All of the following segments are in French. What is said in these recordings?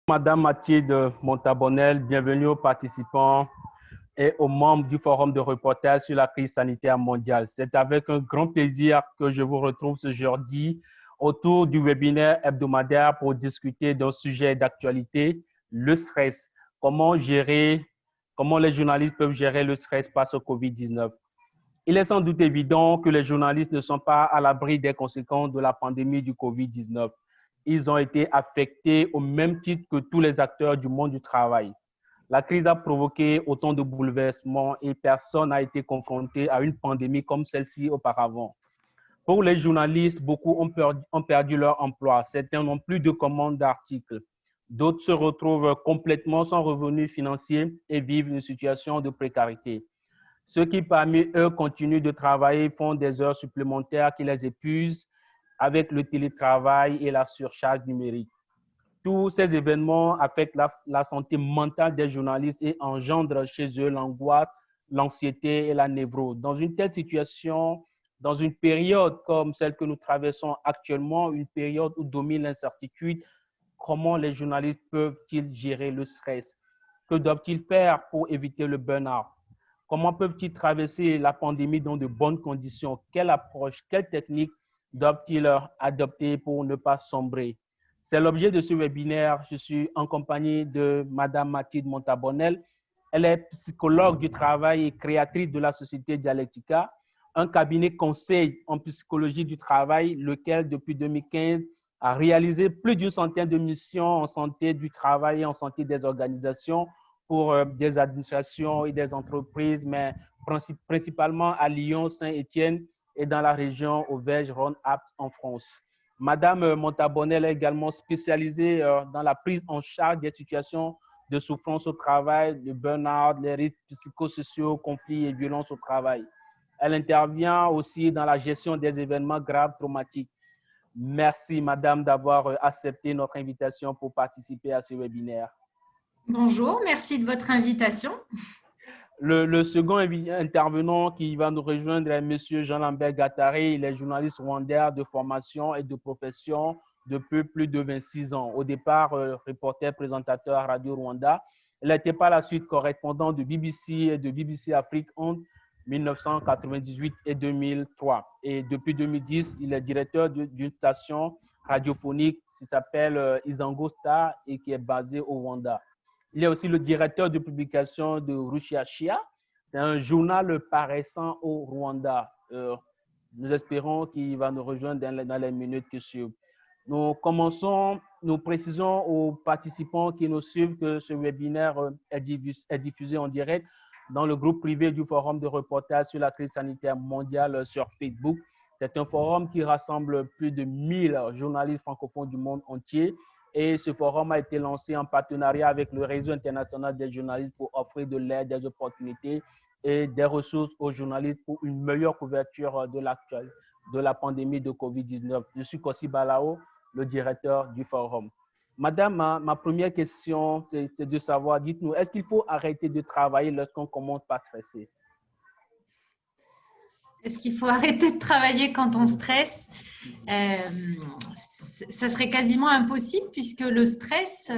Madame Mathilde Montabonnel, bienvenue aux participants et aux membres du Forum de reportage sur la crise sanitaire mondiale. C'est avec un grand plaisir que je vous retrouve ce jeudi autour du webinaire hebdomadaire pour discuter d'un sujet d'actualité, le stress. Comment les journalistes peuvent gérer le stress face au COVID-19. Il est sans doute évident que les journalistes ne sont pas à l'abri des conséquences de la pandémie du COVID-19. Ils ont été affectés au même titre que tous les acteurs du monde du travail. La crise a provoqué autant de bouleversements et personne n'a été confronté à une pandémie comme celle-ci auparavant. Pour les journalistes, beaucoup ont perdu leur emploi. Certains n'ont plus de commandes d'articles. D'autres se retrouvent complètement sans revenus financiers et vivent une situation de précarité. Ceux qui, parmi eux, continuent de travailler font des heures supplémentaires qui les épuisent avec le télétravail et la surcharge numérique. Tous ces événements affectent la santé mentale des journalistes et engendrent chez eux l'angoisse, l'anxiété et la névrose. Dans une telle situation, dans une période comme celle que nous traversons actuellement, une période où domine l'incertitude, comment les journalistes peuvent-ils gérer le stress? Que doivent-ils faire pour éviter le burn-out? Comment peuvent-ils traverser la pandémie dans de bonnes conditions? Quelle approche, quelle technique doivent-ils adopter pour ne pas sombrer? C'est l'objet de ce webinaire. Je suis en compagnie de Madame Mathilde Montabonnel. Elle est psychologue du travail et créatrice de la société Dialectica, un cabinet conseil en psychologie du travail, lequel, depuis 2015, a réalisé plus d'une centaine de missions en santé du travail et en santé des organisations pour des administrations et des entreprises, mais principalement à Lyon, Saint-Étienne et dans la région Auvergne-Rhône-Alpes en France. Madame Montabonnel est également spécialisée dans la prise en charge des situations de souffrance au travail, de burn-out, les risques psychosociaux, conflits et violences au travail. Elle intervient aussi dans la gestion des événements graves traumatiques. Merci, Madame, d'avoir accepté notre invitation pour participer à ce webinaire. Bonjour, merci de votre invitation. Le second intervenant qui va nous rejoindre est Monsieur Jean-Lambert Gattari. Il est journaliste rwandais de formation et de profession depuis plus de 26 ans. Au départ, reporter présentateur à Radio Rwanda. Il a été par la suite correspondant de BBC et de BBC Afrique entre 1998 et 2003. Et depuis 2010, il est directeur d'une station radiophonique qui s'appelle Isango Star et qui est basée au Rwanda. Il est aussi le directeur de publication de Rushiashia. C'est un journal paraissant au Rwanda. Nous espérons qu'il va nous rejoindre dans les minutes qui suivent. Nous précisons aux participants qui nous suivent que ce webinaire est diffusé en direct dans le groupe privé du Forum de reportage sur la crise sanitaire mondiale sur Facebook. C'est un forum qui rassemble plus de 1000 journalistes francophones du monde entier. Et ce forum a été lancé en partenariat avec le Réseau international des journalistes pour offrir de l'aide, des opportunités et des ressources aux journalistes pour une meilleure couverture de la pandémie de COVID-19. Je suis Kossi Balao, le directeur du forum. Madame, ma première question, c'est de savoir, dites-nous, est-ce qu'il faut arrêter de travailler lorsqu'on commence par stresser? Est-ce qu'il faut arrêter de travailler quand on stresse? Ça serait quasiment impossible puisque le stress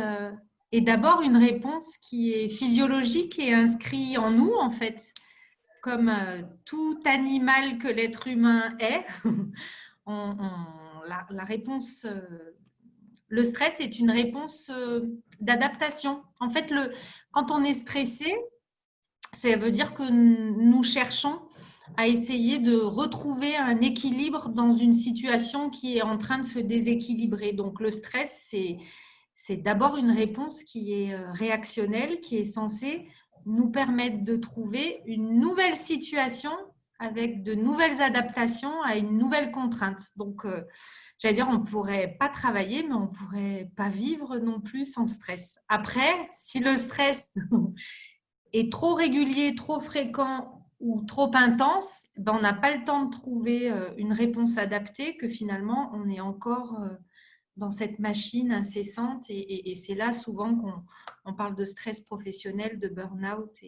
est d'abord une réponse qui est physiologique et inscrite en nous, en fait. Comme tout animal que l'être humain est, la réponse, le stress est une réponse d'adaptation. En fait, quand on est stressé, ça veut dire que nous cherchons à essayer de retrouver un équilibre dans une situation qui est en train de se déséquilibrer. Donc, le stress, c'est d'abord une réponse qui est réactionnelle, qui est censée nous permettre de trouver une nouvelle situation avec de nouvelles adaptations à une nouvelle contrainte. Donc, j'allais dire, on ne pourrait pas travailler, mais on ne pourrait pas vivre non plus sans stress. Après, si le stress est trop régulier, trop fréquent ou trop intense, ben on n'a pas le temps de trouver une réponse adaptée, que finalement, on est encore dans cette machine incessante. Et c'est là souvent qu'on parle de stress professionnel, de burn-out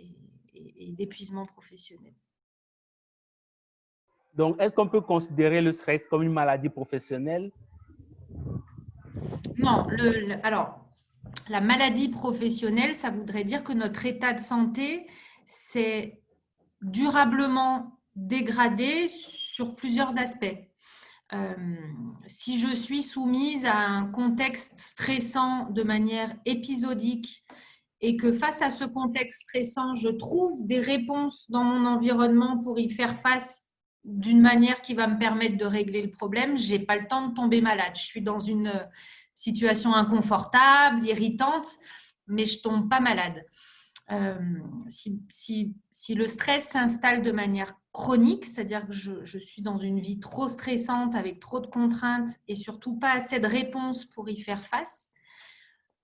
et d'épuisement professionnel. Donc, est-ce qu'on peut considérer le stress comme une maladie professionnelle? Non, alors, La maladie professionnelle, ça voudrait dire que notre état de santé s'est durablement dégradé sur plusieurs aspects. Si je suis soumise à un contexte stressant de manière épisodique et que face à ce contexte stressant, je trouve des réponses dans mon environnement pour y faire face d'une manière qui va me permettre de régler le problème, je n'ai pas le temps de tomber malade. Je suis dans une situation inconfortable, irritante, mais je ne tombe pas malade. Si le stress s'installe de manière chronique, c'est-à-dire que je suis dans une vie trop stressante avec trop de contraintes et surtout pas assez de réponses pour y faire face,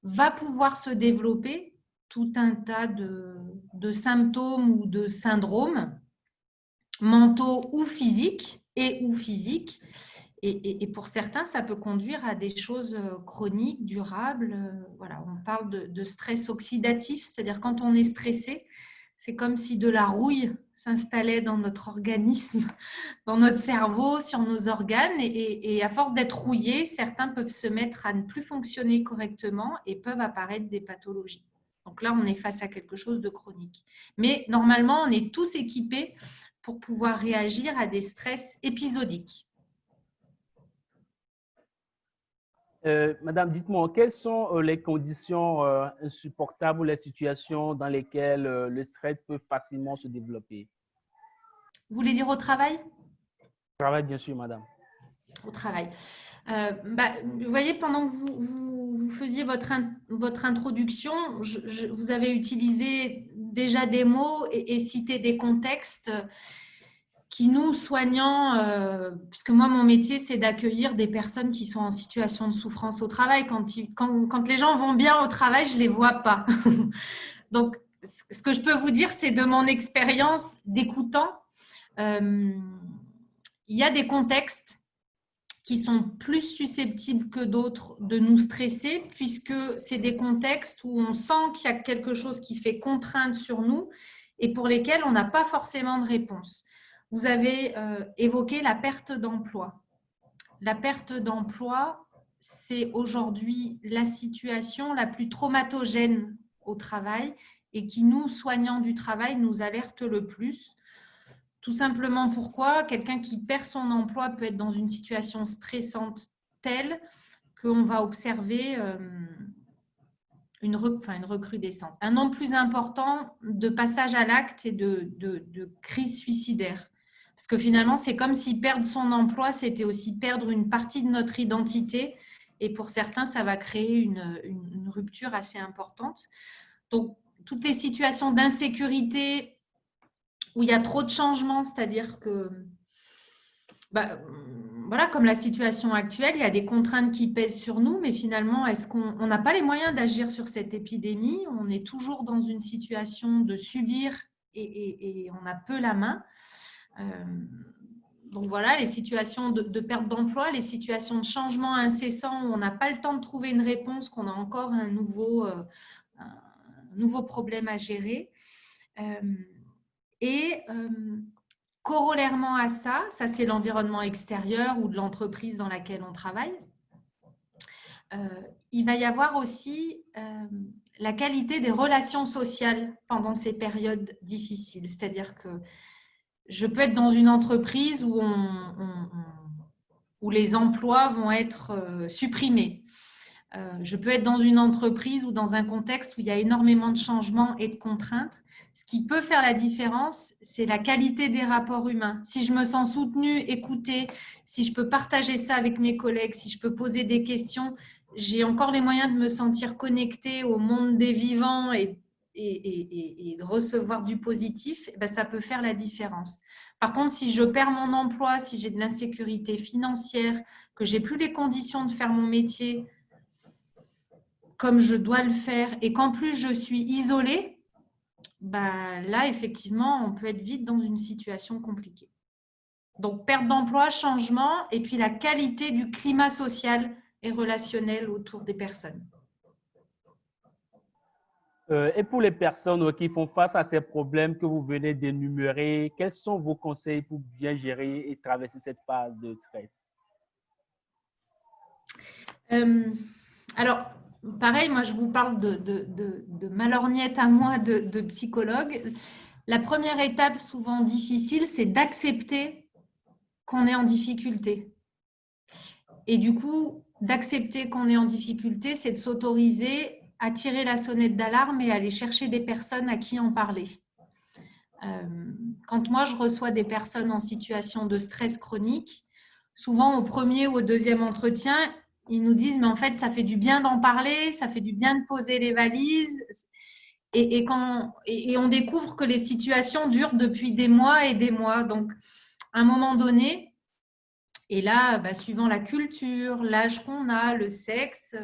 va pouvoir se développer tout un tas de symptômes ou de syndromes mentaux ou physiques et pour certains, ça peut conduire à des choses chroniques, durables. Voilà, on parle de stress oxydatif, c'est-à-dire quand on est stressé, c'est comme si de la rouille s'installait dans notre organisme, dans notre cerveau, sur nos organes. Et à force d'être rouillés, certains peuvent se mettre à ne plus fonctionner correctement et peuvent apparaître des pathologies. Donc là, on est face à quelque chose de chronique. Mais normalement, on est tous équipés pour pouvoir réagir à des stress épisodiques. Madame, dites-moi, quelles sont les conditions insupportables ou les situations dans lesquelles le stress peut facilement se développer? Vous voulez dire au travail? Au travail, bien sûr, madame. Au travail. Vous voyez, pendant que vous faisiez votre introduction, vous avez utilisé déjà des mots et cité des contextes qui nous, soignants, puisque moi, mon métier, c'est d'accueillir des personnes qui sont en situation de souffrance au travail. Quand les gens vont bien au travail, je ne les vois pas. Donc, ce que je peux vous dire, c'est de mon expérience d'écoutant, il y a des contextes qui sont plus susceptibles que d'autres de nous stresser, puisque c'est des contextes où on sent qu'il y a quelque chose qui fait contrainte sur nous et pour lesquels on n'a pas forcément de réponse. Vous avez évoqué la perte d'emploi. La perte d'emploi, c'est aujourd'hui la situation la plus traumatogène au travail et qui, nous, soignants du travail, nous alerte le plus. Tout simplement pourquoi quelqu'un qui perd son emploi peut être dans une situation stressante telle qu'on va observer une recrudescence. Un nombre plus important de passage à l'acte et de crise suicidaire. Parce que finalement, c'est comme si perdre son emploi, c'était aussi perdre une partie de notre identité. Et pour certains, ça va créer une rupture assez importante. Donc, toutes les situations d'insécurité où il y a trop de changements, c'est-à-dire que, voilà, comme la situation actuelle, il y a des contraintes qui pèsent sur nous, mais finalement, est-ce qu'on n'a pas les moyens d'agir sur cette épidémie? On est toujours dans une situation de subir et on a peu la main. Donc voilà, les situations de perte d'emploi, les situations de changement incessant où on n'a pas le temps de trouver une réponse, qu'on a encore un nouveau problème à gérer. Corollairement à ça c'est l'environnement extérieur ou de l'entreprise dans laquelle on travaille. Il va y avoir aussi la qualité des relations sociales pendant ces périodes difficiles. C'est-à-dire que je peux être dans une entreprise où les emplois vont être supprimés. Je peux être dans une entreprise ou dans un contexte où il y a énormément de changements et de contraintes. Ce qui peut faire la différence, c'est la qualité des rapports humains. Si je me sens soutenue, écoutée, si je peux partager ça avec mes collègues, si je peux poser des questions, j'ai encore les moyens de me sentir connectée au monde des vivants et de recevoir du positif, ça peut faire la différence. Par contre, si je perds mon emploi, si j'ai de l'insécurité financière, que j'ai plus les conditions de faire mon métier comme je dois le faire et qu'en plus je suis isolée, là, effectivement, on peut être vite dans une situation compliquée. Donc, perte d'emploi, changement et puis la qualité du climat social et relationnel autour des personnes. Et pour les personnes qui font face à ces problèmes que vous venez d'énumérer, quels sont vos conseils pour bien gérer et traverser cette phase de stress? Alors, pareil, moi, je vous parle de ma lorgnette à moi de psychologue. La première étape, souvent difficile, c'est d'accepter qu'on est en difficulté. Et du coup, d'accepter qu'on est en difficulté, c'est de s'autoriser à tirer la sonnette d'alarme et aller chercher des personnes à qui en parler. Quand moi, je reçois des personnes en situation de stress chronique, souvent au premier ou au deuxième entretien, ils nous disent, mais en fait, ça fait du bien d'en parler, ça fait du bien de poser les valises. Et on découvre que les situations durent depuis des mois et des mois. Donc, à un moment donné, et là, suivant la culture, l'âge qu'on a, le sexe,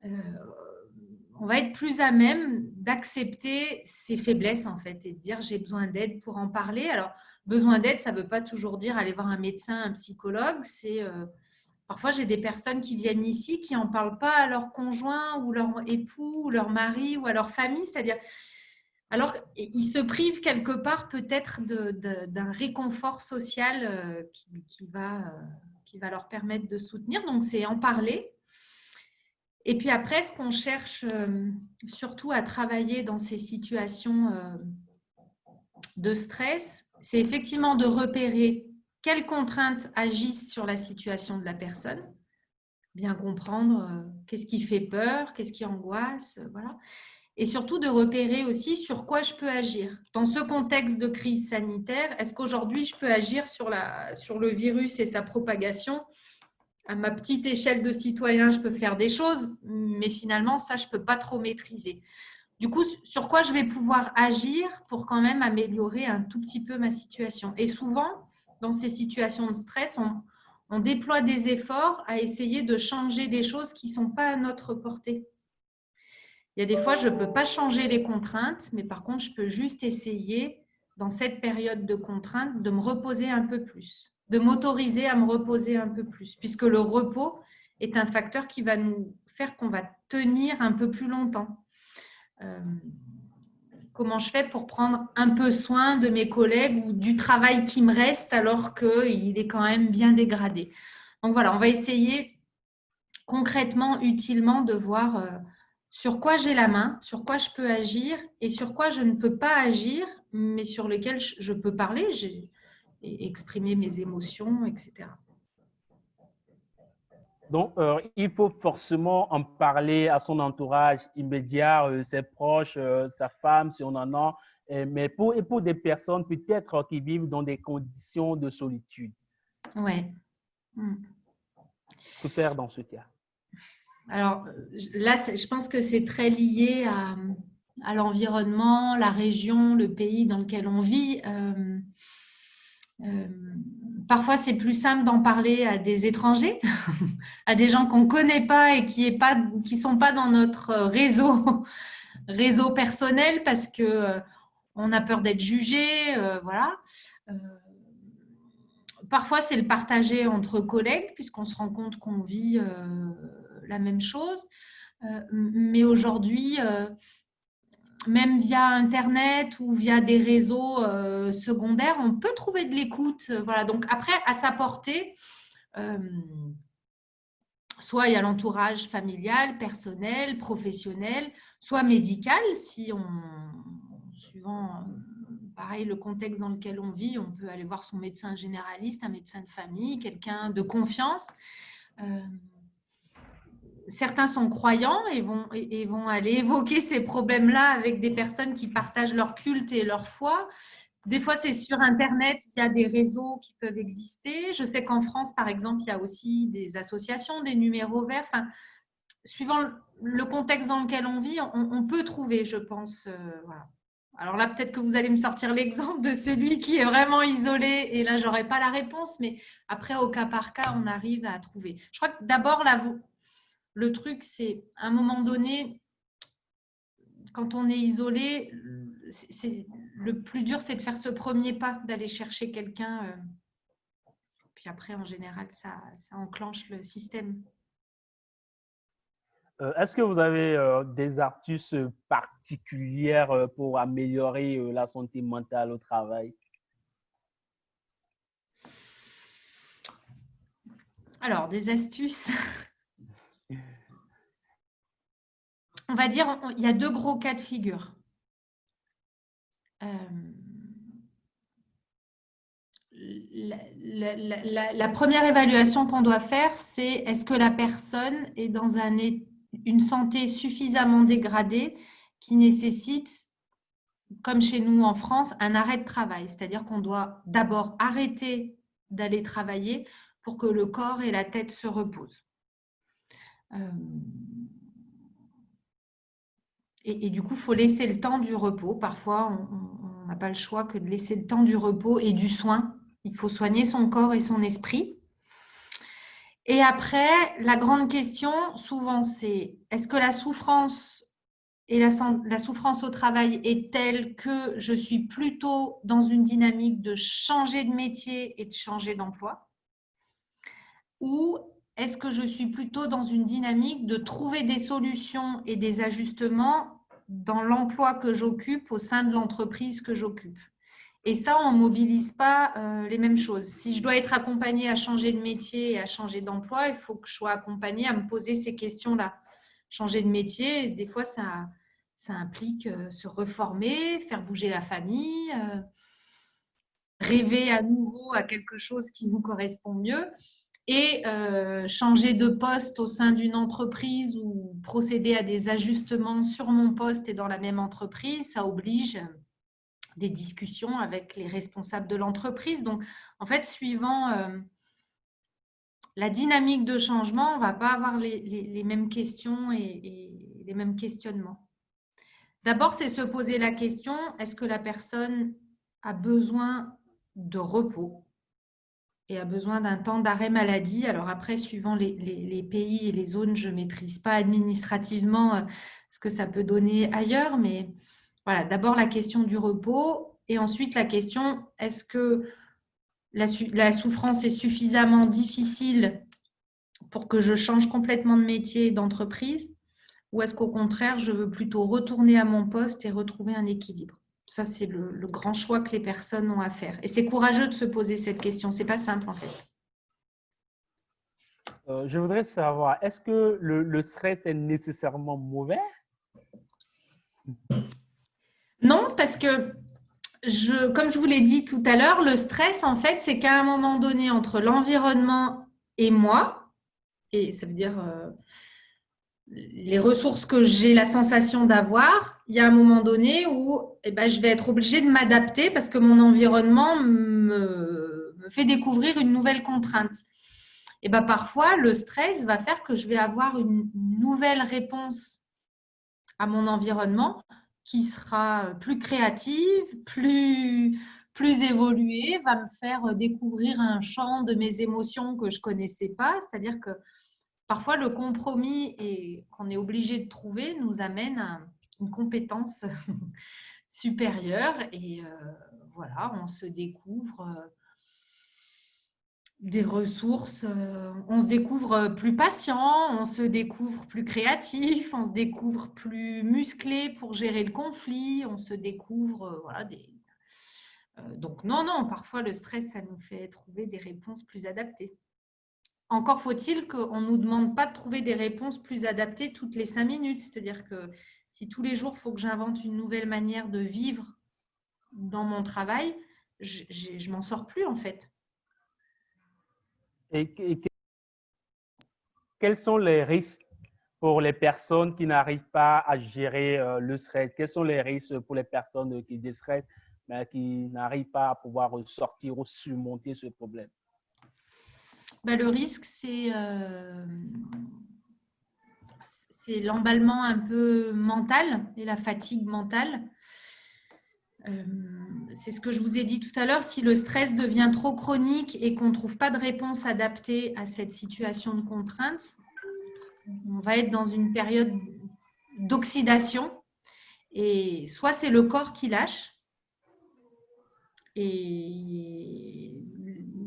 on va être plus à même d'accepter ses faiblesses en fait et de dire j'ai besoin d'aide pour en parler. Alors, besoin d'aide, ça ne veut pas toujours dire aller voir un médecin, un psychologue. Parfois, j'ai des personnes qui viennent ici qui n'en parlent pas à leur conjoint ou leur époux ou leur mari ou à leur famille. C'est-à-dire, alors, ils se privent quelque part peut-être d'un réconfort social qui va leur permettre de soutenir. Donc, c'est en parler. Et puis après, ce qu'on cherche surtout à travailler dans ces situations de stress, c'est effectivement de repérer quelles contraintes agissent sur la situation de la personne, bien comprendre qu'est-ce qui fait peur, qu'est-ce qui angoisse, voilà. Et surtout de repérer aussi sur quoi je peux agir. Dans ce contexte de crise sanitaire, est-ce qu'aujourd'hui je peux agir sur le virus et sa propagation ? À ma petite échelle de citoyen, je peux faire des choses, mais finalement, ça, je ne peux pas trop maîtriser. Du coup, sur quoi je vais pouvoir agir pour quand même améliorer un tout petit peu ma situation. Et souvent, dans ces situations de stress, on déploie des efforts à essayer de changer des choses qui ne sont pas à notre portée. Il y a des fois, je ne peux pas changer les contraintes, mais par contre, je peux juste essayer, dans cette période de contraintes, de me reposer un peu plus, de m'autoriser à me reposer un peu plus, puisque le repos est un facteur qui va nous faire qu'on va tenir un peu plus longtemps. Comment je fais pour prendre un peu soin de mes collègues ou du travail qui me reste alors qu'il est quand même bien dégradé. Donc voilà, on va essayer concrètement, utilement de voir sur quoi j'ai la main, sur quoi je peux agir et sur quoi je ne peux pas agir, mais sur lesquels je peux parler et exprimer mes émotions, etc. Donc, il faut forcément en parler à son entourage immédiat, ses proches, sa femme, si on en a, mais pour des personnes peut-être qui vivent dans des conditions de solitude. Ouais. Que faire dans ce cas? Alors là, je pense que c'est très lié à l'environnement, la région, le pays dans lequel on vit. Parfois, c'est plus simple d'en parler à des étrangers, à des gens qu'on ne connaît pas et qui sont pas dans notre réseau personnel parce que on a peur d'être jugé, voilà. Parfois, c'est le partager entre collègues puisqu'on se rend compte qu'on vit la même chose. Mais aujourd'hui, même via Internet ou via des réseaux secondaires, on peut trouver de l'écoute. Voilà. Donc après, à sa portée, soit il y a l'entourage familial, personnel, professionnel, soit médical, suivant pareil le contexte dans lequel on vit, on peut aller voir son médecin généraliste, un médecin de famille, quelqu'un de confiance. Certains sont croyants et vont aller évoquer ces problèmes-là avec des personnes qui partagent leur culte et leur foi. Des fois, c'est sur Internet qu'il y a des réseaux qui peuvent exister. Je sais qu'en France, par exemple, il y a aussi des associations, des numéros verts. Enfin, suivant le contexte dans lequel on vit, on peut trouver, je pense. Voilà. Alors là, peut-être que vous allez me sortir l'exemple de celui qui est vraiment isolé et là, je n'aurai pas la réponse. Mais après, au cas par cas, on arrive à trouver. Je crois que d'abord, le truc, c'est à un moment donné, quand on est isolé, le plus dur, c'est de faire ce premier pas, d'aller chercher quelqu'un. Puis après, en général, ça enclenche le système. Est-ce que vous avez des astuces particulières pour améliorer la santé mentale au travail? Alors, des astuces. on va dire, il y a deux gros cas de figure. La première évaluation qu'on doit faire, c'est est-ce que la personne est dans une santé suffisamment dégradée qui nécessite, comme chez nous en France, un arrêt de travail. C'est-à-dire qu'on doit d'abord arrêter d'aller travailler pour que le corps et la tête se reposent. Et du coup, il faut laisser le temps du repos. Parfois, on n'a pas le choix que de laisser le temps du repos et du soin. Il faut soigner son corps et son esprit. Et après, la grande question, souvent, c'est est-ce que la souffrance et la souffrance au travail est telle que je suis plutôt dans une dynamique de changer de métier et de changer d'emploi? Ou est-ce que je suis plutôt dans une dynamique de trouver des solutions et des ajustements dans l'emploi que j'occupe au sein de l'entreprise que j'occupe? Et ça, on ne mobilise pas les mêmes choses. Si je dois être accompagnée à changer de métier et à changer d'emploi, il faut que je sois accompagnée à me poser ces questions-là. Changer de métier, des fois, ça implique se reformer, faire bouger la famille, rêver à nouveau à quelque chose qui nous correspond mieux. Et changer de poste au sein d'une entreprise ou procéder à des ajustements sur mon poste et dans la même entreprise, ça oblige des discussions avec les responsables de l'entreprise. Donc, en fait, suivant la dynamique de changement, on ne va pas avoir les mêmes questions et les mêmes questionnements. D'abord, c'est se poser la question, est-ce que la personne a besoin de repos et a besoin d'un temps d'arrêt maladie? Alors après, suivant les pays et les zones, je ne maîtrise pas administrativement ce que ça peut donner ailleurs, mais voilà, d'abord la question du repos et ensuite la question, est-ce que la souffrance est suffisamment difficile pour que je change complètement de métier et d'entreprise, ou est-ce qu'au contraire, je veux plutôt retourner à mon poste et retrouver un équilibre? Ça, c'est le grand choix que les personnes ont à faire. Et c'est courageux de se poser cette question. Ce n'est pas simple, en fait. Je voudrais savoir, est-ce que le stress est nécessairement mauvais? Non, parce que, comme je vous l'ai dit tout à l'heure, le stress, en fait, c'est qu'à un moment donné, entre l'environnement et moi, et ça veut dire les ressources que j'ai la sensation d'avoir, il y a un moment donné où je vais être obligée de m'adapter parce que mon environnement me fait découvrir une nouvelle contrainte. Et parfois, le stress va faire que je vais avoir une nouvelle réponse à mon environnement qui sera plus créative, plus évoluée, va me faire découvrir un champ de mes émotions que je ne connaissais pas. C'est-à-dire que parfois, le compromis qu'on est obligé de trouver nous amène à une compétence supérieure et voilà, on se découvre des ressources, on se découvre plus patient, on se découvre plus créatif, on se découvre plus musclé pour gérer le conflit, on se découvre voilà, donc non, parfois le stress, ça nous fait trouver des réponses plus adaptées. Encore faut-il qu'on ne nous demande pas de trouver des réponses plus adaptées toutes les 5 minutes. C'est-à-dire que si tous les jours, il faut que j'invente une nouvelle manière de vivre dans mon travail, je ne m'en sors plus en fait. Et quels sont les risques pour les personnes qui n'arrivent pas à gérer le stress? Quels sont les risques pour les personnes qui déstressent, mais qui n'arrivent pas à pouvoir sortir ou surmonter ce problème? Le risque, c'est l'emballement un peu mental et la fatigue mentale. C'est ce que je vous ai dit tout à l'heure, si le stress devient trop chronique et qu'on ne trouve pas de réponse adaptée à cette situation de contrainte, on va être dans une période d'oxydation et soit c'est le corps qui lâche et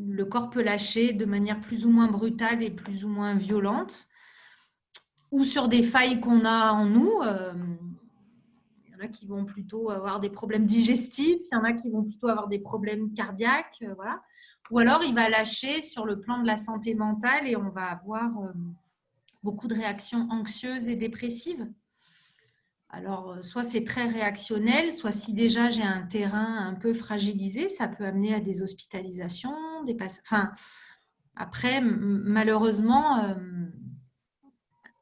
le corps peut lâcher de manière plus ou moins brutale et plus ou moins violente ou sur des failles qu'on a en nous. Il y en a qui vont plutôt avoir des problèmes digestifs, il y en a qui vont plutôt avoir des problèmes cardiaques, voilà. Ou alors il va lâcher sur le plan de la santé mentale et on va avoir beaucoup de réactions anxieuses et dépressives. Alors, soit c'est très réactionnel, soit si déjà j'ai un terrain un peu fragilisé, ça peut amener à des hospitalisations, enfin, après, malheureusement,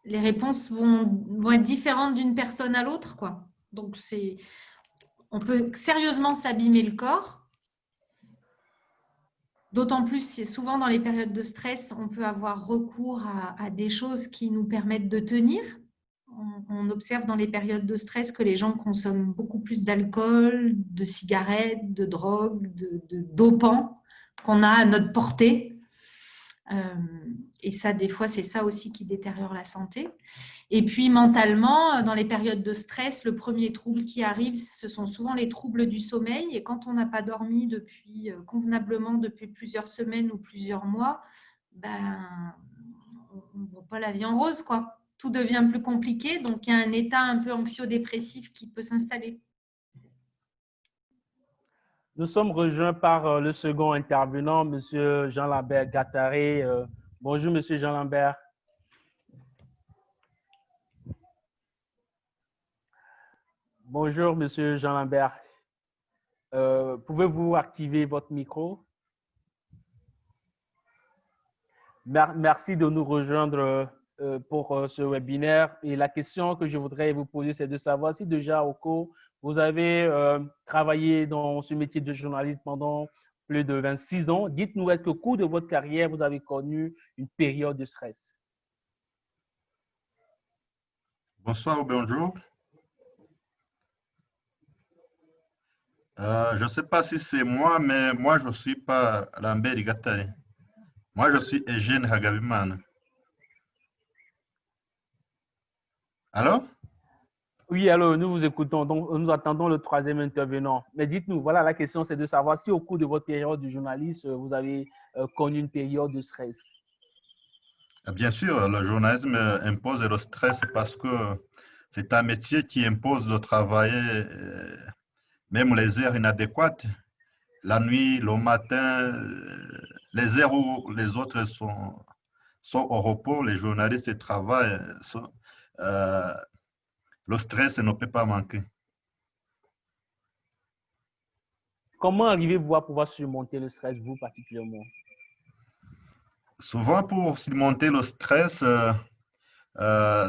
les réponses vont être différentes d'une personne à l'autre, quoi. Donc, on peut sérieusement s'abîmer le corps. D'autant plus, c'est souvent dans les périodes de stress, on peut avoir recours à des choses qui nous permettent de tenir. On observe dans les périodes de stress que les gens consomment beaucoup plus d'alcool, de cigarettes, de drogue, de dopants qu'on a à notre portée. Et ça, des fois, c'est ça aussi qui détériore la santé. Et puis, mentalement, dans les périodes de stress, le premier trouble qui arrive, ce sont souvent les troubles du sommeil. Et quand on n'a pas dormi convenablement depuis plusieurs semaines ou plusieurs mois, ben, on ne voit pas la vie en rose, quoi. Tout devient plus compliqué. Donc, il y a un état un peu anxio-dépressif qui peut s'installer. Nous sommes rejoints par le second intervenant, M. Jean-Lambert Gattaré. Bonjour, M. Jean-Lambert. Bonjour, M. Jean-Lambert. Pouvez-vous activer votre micro? Merci de nous rejoindre pour ce webinaire. Et la question que je voudrais vous poser, c'est de savoir si déjà au cours, vous avez travaillé dans ce métier de journaliste pendant plus de 26 ans. Dites-nous, est-ce qu'au cours de votre carrière, vous avez connu une période de stress? Bonsoir ou bonjour. Je ne sais pas si c'est moi, mais moi, je ne suis pas Lambert Gattaré. Moi, je suis Eugène Hagabimana. Alors? Oui, alors nous vous écoutons. Donc, nous attendons le troisième intervenant. Mais dites-nous, voilà, la question, c'est de savoir si au cours de votre période de journaliste, vous avez connu une période de stress. Bien sûr, le journalisme impose le stress parce que c'est un métier qui impose de travailler même les heures inadéquates, la nuit, le matin, les heures où les autres sont au repos, les journalistes travaillent. Le stress ne peut pas manquer. Comment arrivez-vous à pouvoir surmonter le stress, vous particulièrement? Souvent, pour surmonter le stress,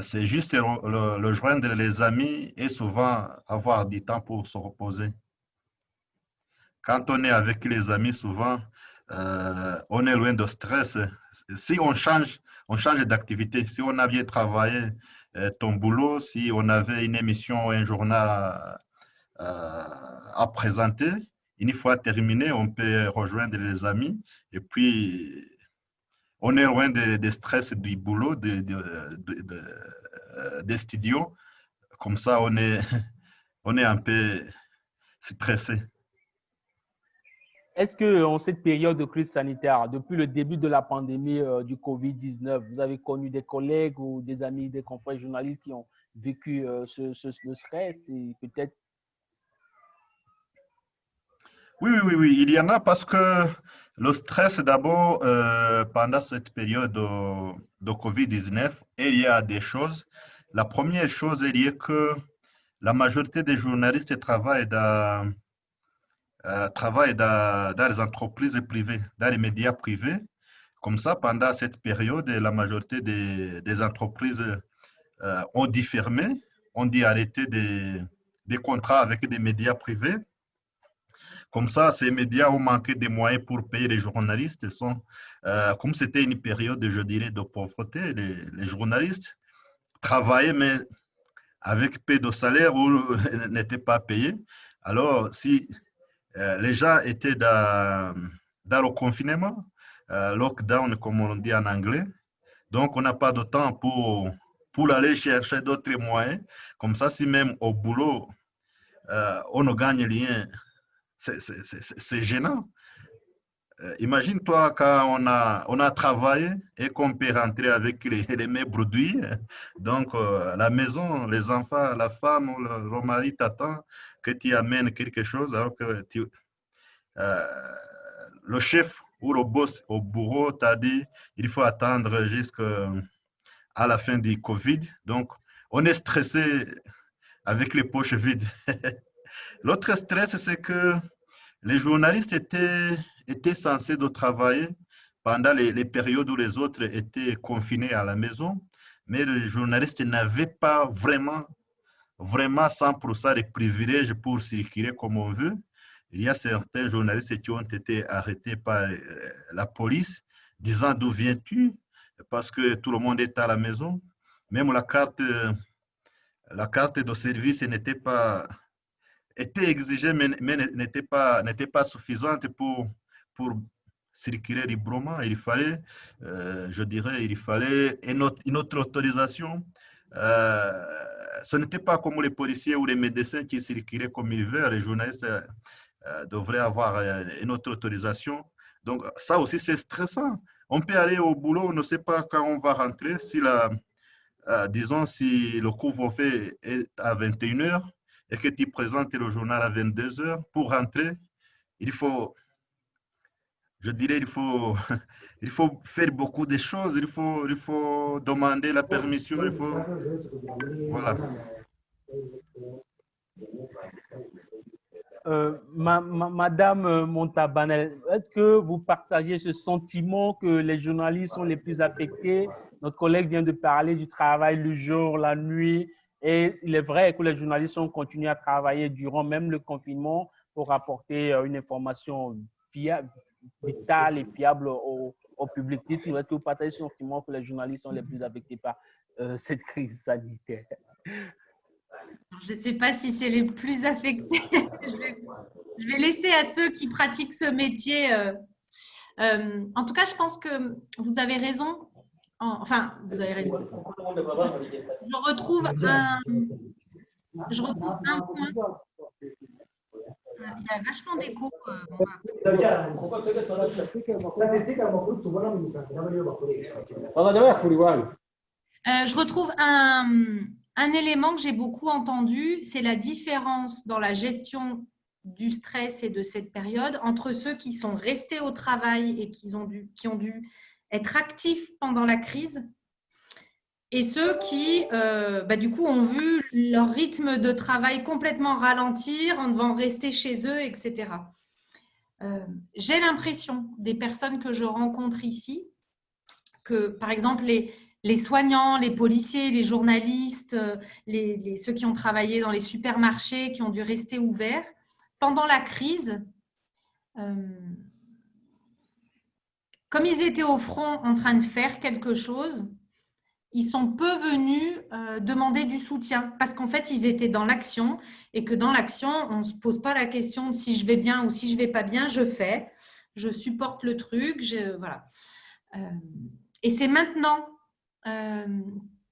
c'est juste le joindre les amis et souvent avoir du temps pour se reposer. Quand on est avec les amis, souvent, on est loin de stress. Si on change d'activité, si on a bien travaillé ton boulot, si on avait une émission ou un journal à présenter, une fois terminé, on peut rejoindre les amis et puis on est loin des stress du boulot, des studios. Comme ça, on est un peu stressé. Est-ce que en cette période de crise sanitaire, depuis le début de la pandémie du COVID-19, vous avez connu des collègues ou des amis, des confrères journalistes qui ont vécu ce stress et peut-être? Oui, il y en a parce que le stress, d'abord, pendant cette période de COVID-19, il y a des choses. La première chose, il y a que la majorité des journalistes travaillent dans les entreprises privées, dans les médias privés. Comme ça, pendant cette période, la majorité des entreprises ont dit fermer, ont dit arrêter des contrats avec des médias privés. Comme ça, ces médias ont manqué des moyens pour payer les journalistes. Comme c'était une période, je dirais, de pauvreté, les journalistes travaillaient, mais avec peu de salaire ou n'étaient pas payés. Alors, si les gens étaient dans le confinement, lockdown, comme on dit en anglais, donc on n'a pas de temps pour aller chercher d'autres moyens. Comme ça, si même au boulot, on ne gagne rien, c'est gênant. Imagine-toi quand on a travaillé et qu'on peut rentrer avec les mêmes produits. Donc, la maison, les enfants, la femme ou le mari t'attend que tu amènes quelque chose alors que le chef ou le boss au bureau t'a dit il faut attendre jusqu'à la fin du Covid. Donc, on est stressé avec les poches vides. L'autre stress, c'est que les journalistes étaient censés de travailler pendant les périodes où les autres étaient confinés à la maison, mais les journalistes n'avaient pas vraiment 100% de privilèges pour circuler comme on veut. Il y a certains journalistes qui ont été arrêtés par la police, disant d'où viens-tu, parce que tout le monde est à la maison. Même la carte de service était exigée, mais n'était pas suffisante pour circuler librement. Il fallait, je dirais, il fallait une autre autorisation. Ce n'était pas comme les policiers ou les médecins qui circulaient comme ils veulent. Les journalistes devraient avoir une autre autorisation. Donc, ça aussi, c'est stressant. On peut aller au boulot, on ne sait pas quand on va rentrer. Disons, si le couvre-feu est à 21 heures et que tu présentes le journal à 22 heures, pour rentrer, je dirais, il faut faire beaucoup de choses. Il faut demander la permission. Voilà. Madame Montabanel, est-ce que vous partagez ce sentiment que les journalistes sont les plus affectés? Notre collègue vient de parler du travail le jour, la nuit, et il est vrai que les journalistes ont continué à travailler durant même le confinement pour apporter une information vitale et fiable au public. Est-ce que vous partagez ce sentiment que les journalistes sont les plus affectés par cette crise sanitaire? Je ne sais pas si c'est les plus affectés. Je vais laisser à ceux qui pratiquent ce métier. En tout cas, je pense que vous avez raison. Enfin, vous avez raison. Je retrouve un point. Il y a vachement d'écho. Je retrouve un élément que j'ai beaucoup entendu, c'est la différence dans la gestion du stress et de cette période entre ceux qui sont restés au travail et qui ont dû être actifs pendant la crise et ceux qui, du coup, ont vu leur rythme de travail complètement ralentir en devant rester chez eux, etc. J'ai l'impression des personnes que je rencontre ici que, par exemple, les soignants, les policiers, les journalistes, ceux qui ont travaillé dans les supermarchés, qui ont dû rester ouverts, pendant la crise, comme ils étaient au front en train de faire quelque chose, ils sont peu venus demander du soutien parce qu'en fait, ils étaient dans l'action et que dans l'action, on ne se pose pas la question de si je vais bien ou si je ne vais pas bien, je fais, je supporte le truc, voilà. Et c'est maintenant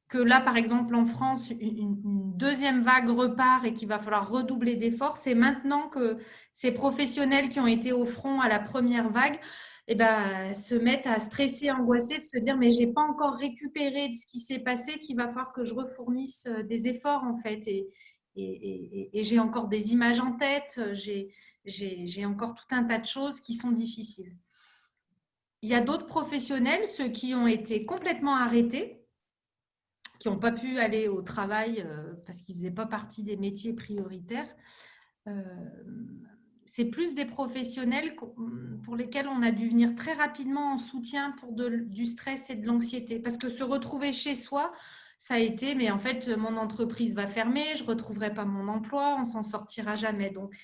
que là, par exemple, en France, une deuxième vague repart et qu'il va falloir redoubler d'efforts. C'est maintenant que ces professionnels qui ont été au front à la première vague se mettent à stresser, angoisser, de se dire « mais je n'ai pas encore récupéré de ce qui s'est passé, qu'il va falloir que je refournisse des efforts en fait. » Et j'ai encore des images en tête, j'ai encore tout un tas de choses qui sont difficiles. Il y a d'autres professionnels, ceux qui ont été complètement arrêtés, qui n'ont pas pu aller au travail parce qu'ils ne faisaient pas partie des métiers prioritaires. C'est plus des professionnels pour lesquels on a dû venir très rapidement en soutien pour du stress et de l'anxiété. Parce que se retrouver chez soi, ça a été, mais en fait, mon entreprise va fermer, je ne retrouverai pas mon emploi, on ne s'en sortira jamais. Donc,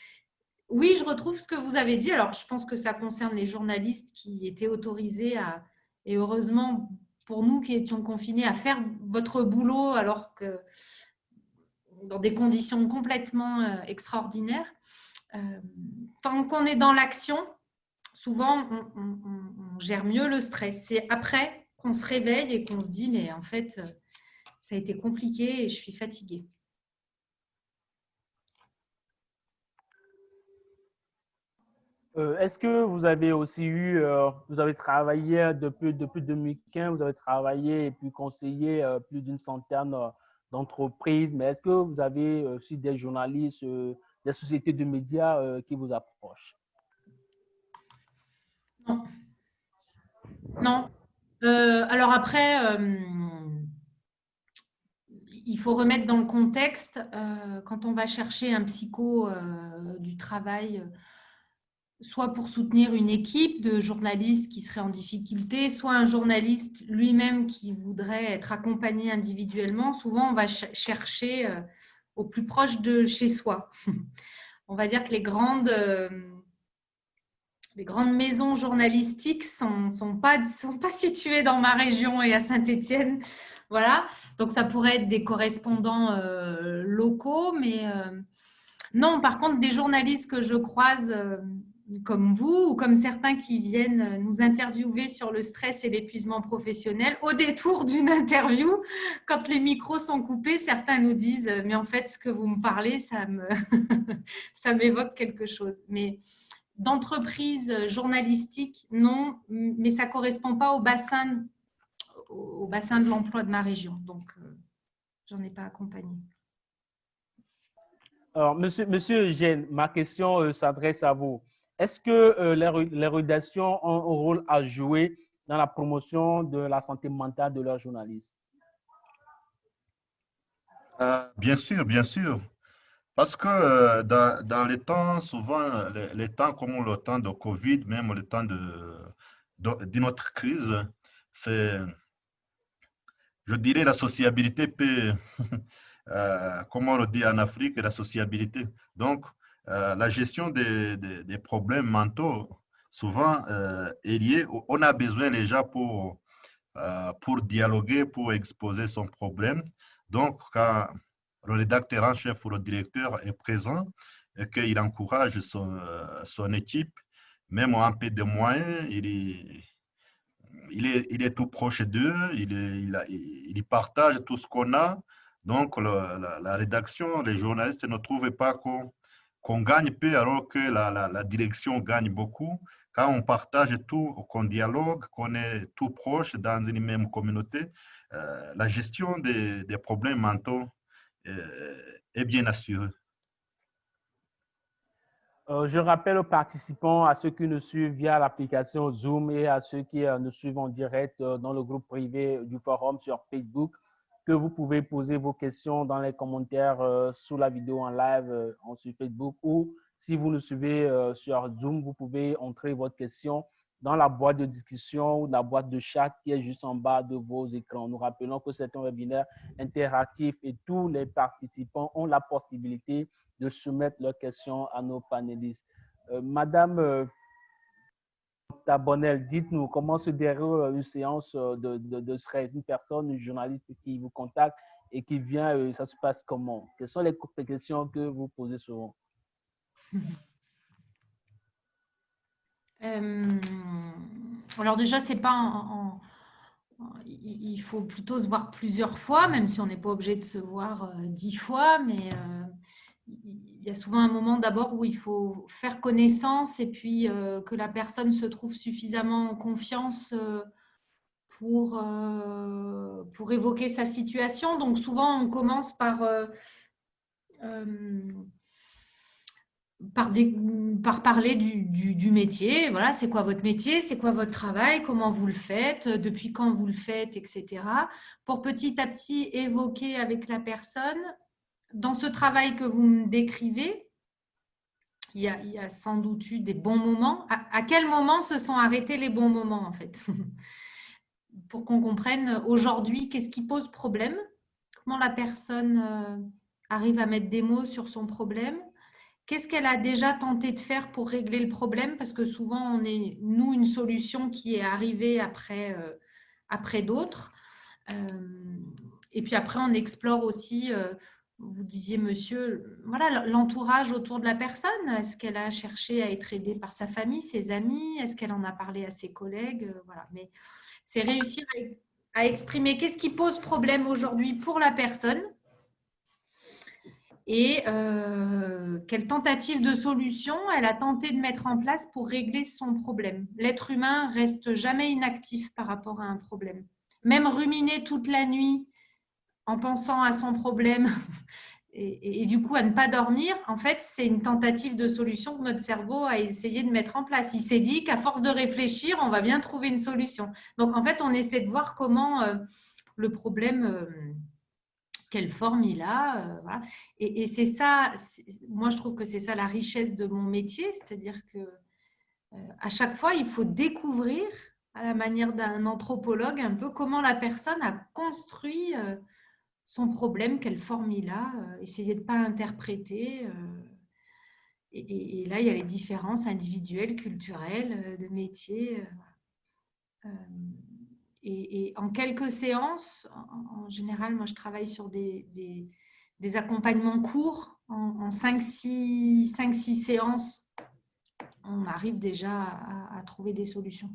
oui, je retrouve ce que vous avez dit. Alors, je pense que ça concerne les journalistes qui étaient autorisés et heureusement pour nous qui étions confinés à faire votre boulot alors que dans des conditions complètement extraordinaires. Tant qu'on est dans l'action, souvent on gère mieux le stress. C'est après qu'on se réveille et qu'on se dit mais en fait ça a été compliqué et je suis fatiguée. Est-ce que vous avez aussi vous avez travaillé depuis 2015, vous avez travaillé et puis conseillé plus d'une centaine d'entreprises, mais est-ce que vous avez aussi des journalistes, des sociétés de médias qui vous approchent? Non. Non. Alors après, il faut remettre dans le contexte, quand on va chercher un psycho du travail, soit pour soutenir une équipe de journalistes qui seraient en difficulté, soit un journaliste lui-même qui voudrait être accompagné individuellement, souvent on va chercher au plus proche de chez soi. On va dire que les grandes maisons journalistiques sont pas situées dans ma région et à Saint-Étienne. Voilà, donc ça pourrait être des correspondants locaux, mais non, par contre, des journalistes que je croise comme vous ou comme certains qui viennent nous interviewer sur le stress et l'épuisement professionnel, au détour d'une interview, quand les micros sont coupés, certains nous disent « mais en fait, ce que vous me parlez, ça m'évoque quelque chose ». Mais d'entreprise journalistique, non, mais ça ne correspond pas au bassin de l'emploi de ma région. Donc, je n'en ai pas accompagné. Alors, Monsieur Eugène, ma question s'adresse à vous. Est-ce que les rédactions ont un rôle à jouer dans la promotion de la santé mentale de leurs journalistes? Bien sûr, bien sûr. Parce que dans les temps, souvent, les temps comme le temps de Covid, même le temps d'une autre crise, c'est, je dirais, la sociabilité peut, comme on le dit en Afrique, la sociabilité. Donc, la gestion des problèmes mentaux, souvent, est liée. On a besoin déjà pour dialoguer, pour exposer son problème. Donc, quand le rédacteur en chef ou le directeur est présent et qu'il encourage son équipe, même en peu de moyens, il est tout proche d'eux, il partage tout ce qu'on a. Donc, la rédaction, les journalistes ne trouvent pas qu'on gagne peu alors que la direction gagne beaucoup. Quand on partage tout, qu'on dialogue, qu'on est tout proche dans une même communauté, la gestion des problèmes mentaux est bien assurée. Je rappelle aux participants, à ceux qui nous suivent via l'application Zoom et à ceux qui nous suivent en direct dans le groupe privé du forum sur Facebook, que vous pouvez poser vos questions dans les commentaires sous la vidéo en live sur Facebook, ou si vous nous suivez sur Zoom, vous pouvez entrer votre question dans la boîte de discussion ou la boîte de chat qui est juste en bas de vos écrans. Nous rappelons que c'est un webinaire interactif et tous les participants ont la possibilité de soumettre leurs questions à nos panélistes. Madame Montabonnel, dites-nous comment se déroule une séance de stress, une personne, une journaliste qui vous contacte et qui vient, ça se passe comment? Quelles sont les questions que vous posez souvent? Alors déjà, c'est pas il faut plutôt se voir plusieurs fois, même si on n'est pas obligé de se voir 10 fois, mais il y a souvent un moment d'abord où il faut faire connaissance et puis que la personne se trouve suffisamment en confiance pour évoquer sa situation. Donc souvent, on commence par parler du métier. Voilà, c'est quoi votre métier, c'est quoi votre travail, comment vous le faites, depuis quand vous le faites, etc. Pour petit à petit évoquer avec la personne, dans ce travail que vous me décrivez, il y a sans doute eu des bons moments. À quel moment se sont arrêtés les bons moments, en fait? Pour qu'on comprenne aujourd'hui qu'est-ce qui pose problème, comment la personne arrive à mettre des mots sur son problème, qu'est-ce qu'elle a déjà tenté de faire pour régler le problème, parce que souvent, on est, nous, une solution qui est arrivée après d'autres. Et puis après, on explore aussi, vous disiez, monsieur, voilà, l'entourage autour de la personne. Est-ce qu'elle a cherché à être aidée par sa famille, ses amis? Est-ce qu'elle en a parlé à ses collègues? Voilà. Mais c'est réussir à exprimer qu'est-ce qui pose problème aujourd'hui pour la personne et quelle tentative de solution elle a tenté de mettre en place pour régler son problème. L'être humain reste jamais inactif par rapport à un problème. Même ruminer toute la nuit en pensant à son problème et du coup à ne pas dormir, en fait, c'est une tentative de solution que notre cerveau a essayé de mettre en place. Il s'est dit qu'à force de réfléchir, on va bien trouver une solution. Donc, en fait, on essaie de voir comment le problème, quelle forme il a. Voilà. Et c'est ça, moi je trouve que c'est ça la richesse de mon métier, c'est-à-dire que à chaque fois, il faut découvrir, à la manière d'un anthropologue, un peu comment la personne a construit son problème, quelle forme il a, essayer de ne pas interpréter. Et là, il y a les différences individuelles, culturelles, de métiers. Et en quelques séances, en général, moi, je travaille sur des accompagnements courts. En 5-6 séances, on arrive déjà à trouver des solutions.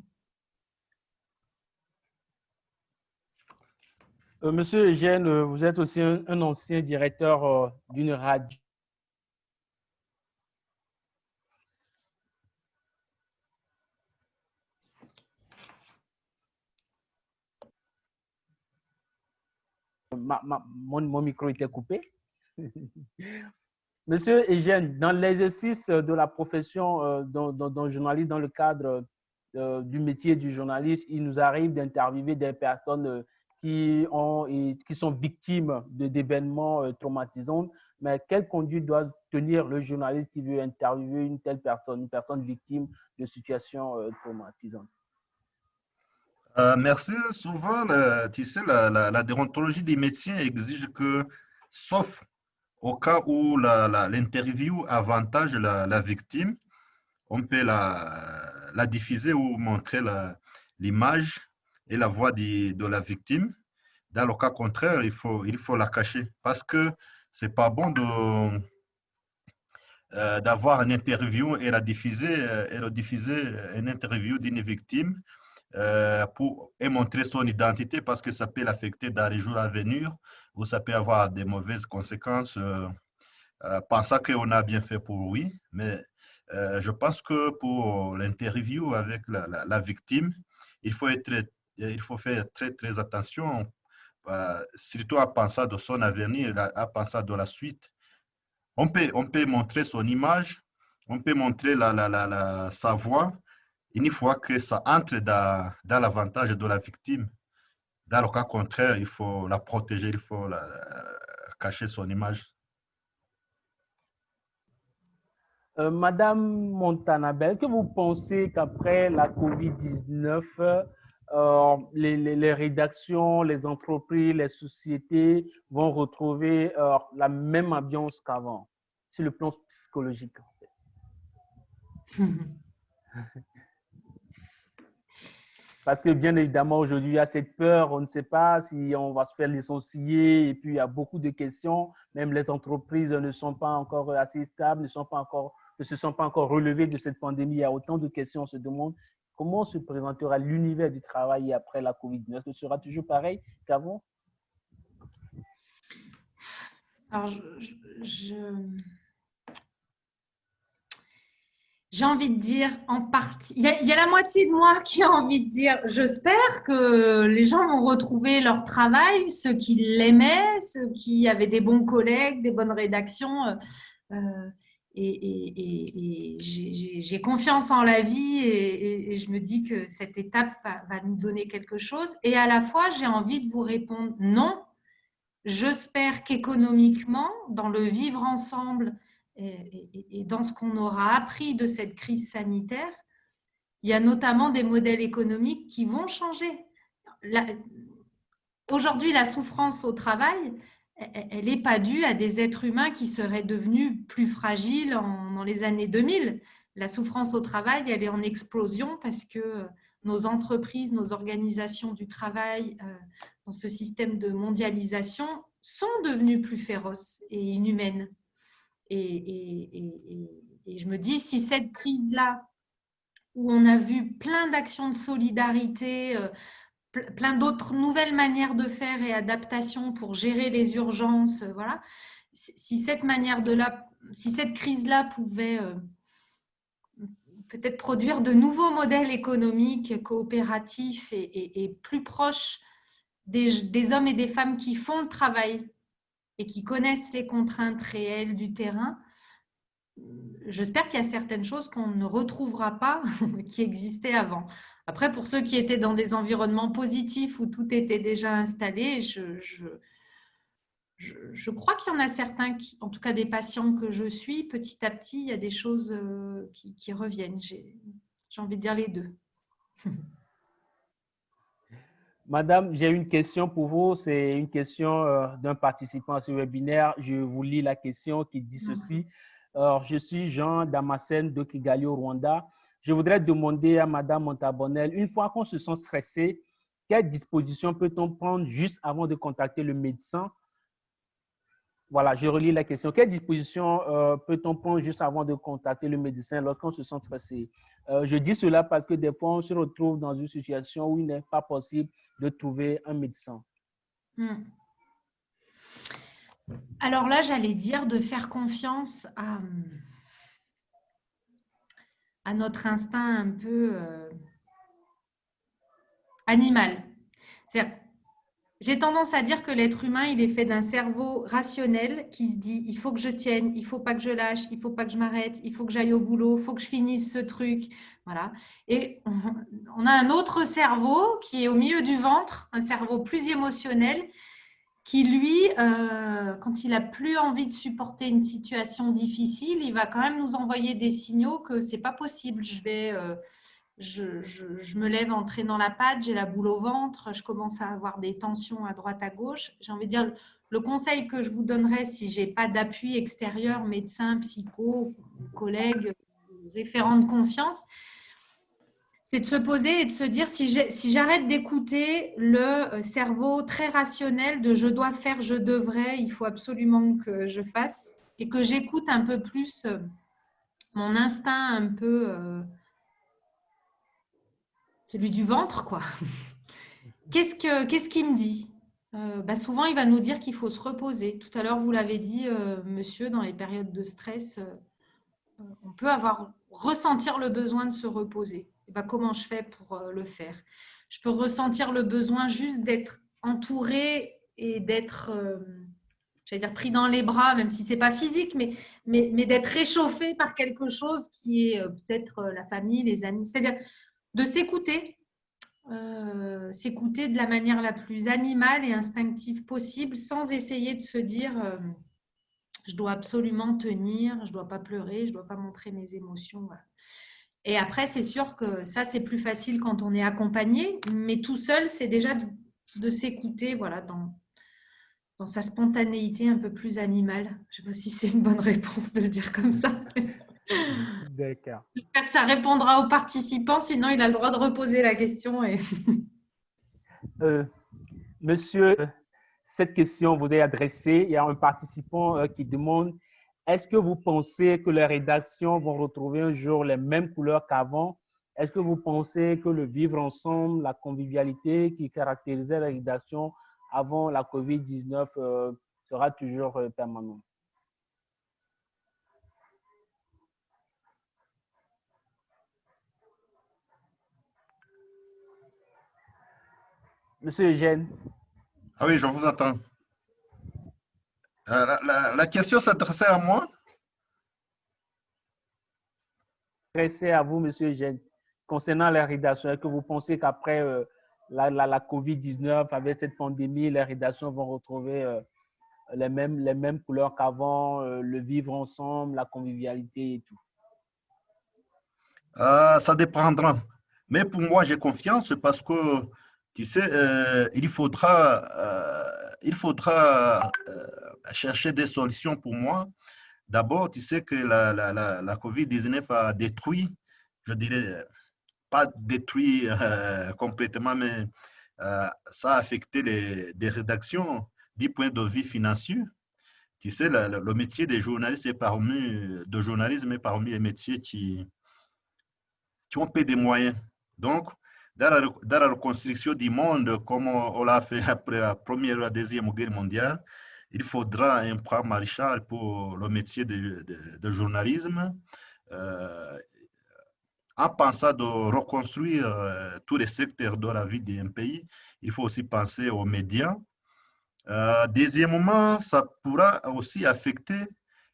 Monsieur Eugène, vous êtes aussi un ancien directeur d'une radio. Mon micro était coupé. Monsieur Eugène, dans l'exercice de la profession d'un journaliste, dans le cadre du métier du journaliste, il nous arrive d'interviewer des personnes qui sont victimes d'événements traumatisants. Mais quelle conduite doit tenir le journaliste qui veut interviewer une telle personne, une personne victime de situations traumatisantes? Merci. Souvent, tu sais, la déontologie des médecins exige que, sauf au cas où l'interview avantage la victime, on peut la diffuser ou montrer l'image et la voix de la victime. Dans le cas contraire, il faut la cacher parce que c'est pas bon d'avoir une interview et diffuser une interview d'une victime et montrer son identité parce que ça peut l'affecter dans les jours à venir ou ça peut avoir des mauvaises conséquences. Pensant qu'on a bien fait pour lui, mais je pense que pour l'interview avec la victime, il faut faire très, très attention, surtout à penser de son avenir, à penser de la suite. On peut montrer son image, on peut montrer sa voix, une fois que ça entre dans l'avantage de la victime. Dans le cas contraire, il faut la protéger, il faut cacher son image. Madame Montanabel, que vous pensez qu'après la COVID-19, les rédactions, les entreprises, les sociétés vont retrouver la même ambiance qu'avant, sur le plan psychologique en fait? Parce que bien évidemment, aujourd'hui, il y a cette peur, on ne sait pas si on va se faire licencier, et puis il y a beaucoup de questions. Même les entreprises ne sont pas encore assez stables, ne se sont pas encore relevées de cette pandémie. Il y a autant de questions, on se demande comment se présentera l'univers du travail après la COVID-19. Ce sera toujours pareil qu'avant? Alors, j'ai envie de dire en partie, il y a la moitié de moi qui a envie de dire, j'espère que les gens vont retrouver leur travail, ceux qui l'aimaient, ceux qui avaient des bons collègues, des bonnes rédactions. Et j'ai confiance en la vie et je me dis que cette étape va nous donner quelque chose. Et à la fois, j'ai envie de vous répondre non. J'espère qu'économiquement, dans le vivre ensemble, et dans ce qu'on aura appris de cette crise sanitaire, il y a notamment des modèles économiques qui vont changer. Aujourd'hui, la souffrance au travail, elle n'est pas due à des êtres humains qui seraient devenus plus fragiles dans les années 2000. La souffrance au travail, elle est en explosion parce que nos entreprises, nos organisations du travail, dans ce système de mondialisation, sont devenues plus féroces et inhumaines. Et je me dis, si cette crise-là, où on a vu plein d'actions de solidarité, plein d'autres nouvelles manières de faire et adaptations pour gérer les urgences, voilà, si cette crise-là pouvait peut-être produire de nouveaux modèles économiques, coopératifs et plus proches des hommes et des femmes qui font le travail et qui connaissent les contraintes réelles du terrain, j'espère qu'il y a certaines choses qu'on ne retrouvera pas qui existaient avant. Après, pour ceux qui étaient dans des environnements positifs où tout était déjà installé, je je crois qu'il y en a certains, en tout cas des patients que je suis, petit à petit, il y a des choses qui reviennent. J'ai envie de dire les deux. Madame, j'ai une question pour vous. C'est une question d'un participant à ce webinaire. Je vous lis la question qui dit ceci. Alors, je suis Jean Damascène de Kigali au Rwanda. Je voudrais demander à Madame Montabonnel, une fois qu'on se sent stressé, quelles dispositions peut-on prendre juste avant de contacter le médecin? Voilà, je relis la question. Quelles dispositions peut-on prendre juste avant de contacter le médecin lorsqu'on se sent stressé? Je dis cela parce que des fois, on se retrouve dans une situation où il n'est pas possible de trouver un médecin. Alors là, j'allais dire de faire confiance à notre instinct un peu animal. C'est-à-dire, j'ai tendance à dire que l'être humain, il est fait d'un cerveau rationnel qui se dit, il faut que je tienne, il faut pas que je lâche, il faut pas que je m'arrête, il faut que j'aille au boulot, il faut que je finisse ce truc. Voilà. Et on a un autre cerveau qui est au milieu du ventre, un cerveau plus émotionnel, qui lui, quand il a plus envie de supporter une situation difficile, il va quand même nous envoyer des signaux que c'est pas possible. Je me lève en traînant la patte, j'ai la boule au ventre, je commence à avoir des tensions à droite, à gauche. J'ai envie de dire, le conseil que je vous donnerais si je n'ai pas d'appui extérieur, médecin, psycho, collègue, référent de confiance, c'est de se poser et de se dire, si j'arrête d'écouter le cerveau très rationnel de je dois faire, je devrais, il faut absolument que je fasse, et que j'écoute un peu plus mon instinct un peu... celui du ventre, quoi. Qu'est-ce qu'il me dit? Souvent, il va nous dire qu'il faut se reposer. Tout à l'heure, vous l'avez dit, monsieur, dans les périodes de stress, on peut ressentir le besoin de se reposer. Et comment je fais pour le faire? Je peux ressentir le besoin juste d'être entouré et d'être, j'allais dire, pris dans les bras, même si ce n'est pas physique, mais d'être réchauffé par quelque chose qui est peut-être la famille, les amis. C'est-à-dire de s'écouter. S'écouter de la manière la plus animale et instinctive possible sans essayer de se dire je dois absolument tenir, je ne dois pas pleurer, je ne dois pas montrer mes émotions. Voilà. Et après, c'est sûr que ça, c'est plus facile quand on est accompagné, mais tout seul, c'est déjà de s'écouter voilà, dans sa spontanéité un peu plus animale. Je ne sais pas si c'est une bonne réponse de le dire comme ça. D'accord. J'espère que ça répondra aux participants, sinon il a le droit de reposer la question. Monsieur, cette question vous est adressée. Il y a un participant qui demande, est-ce que vous pensez que les rédactions vont retrouver un jour les mêmes couleurs qu'avant? Est-ce que vous pensez que le vivre ensemble, la convivialité qui caractérisait la rédaction avant la COVID-19 sera toujours permanent? Monsieur Eugène. Ah oui, je vous attends. La question s'adressait à moi? S'adressait à vous, Monsieur Eugène, concernant les rédactions. Est-ce que vous pensez qu'après la COVID-19, avec cette pandémie, les rédactions vont retrouver les mêmes couleurs qu'avant, le vivre ensemble, la convivialité et tout? Ça dépendra. Mais pour moi, j'ai confiance parce que, tu sais, il faudra chercher des solutions pour moi. D'abord, tu sais que la COVID-19 a détruit, je dirais, pas détruit complètement, mais ça a affecté des rédactions du point de vue financier. Tu sais, le métier des journalistes de journalisme est parmi les métiers qui ont peu de moyens. Donc, dans la reconstruction du monde, comme on l'a fait après la Première et la Deuxième Guerre mondiale, il faudra un plan Marshall pour le métier de journalisme, en pensant de reconstruire tous les secteurs de la vie d'un pays. Il faut aussi penser aux médias. Deuxièmement, ça pourra aussi affecter,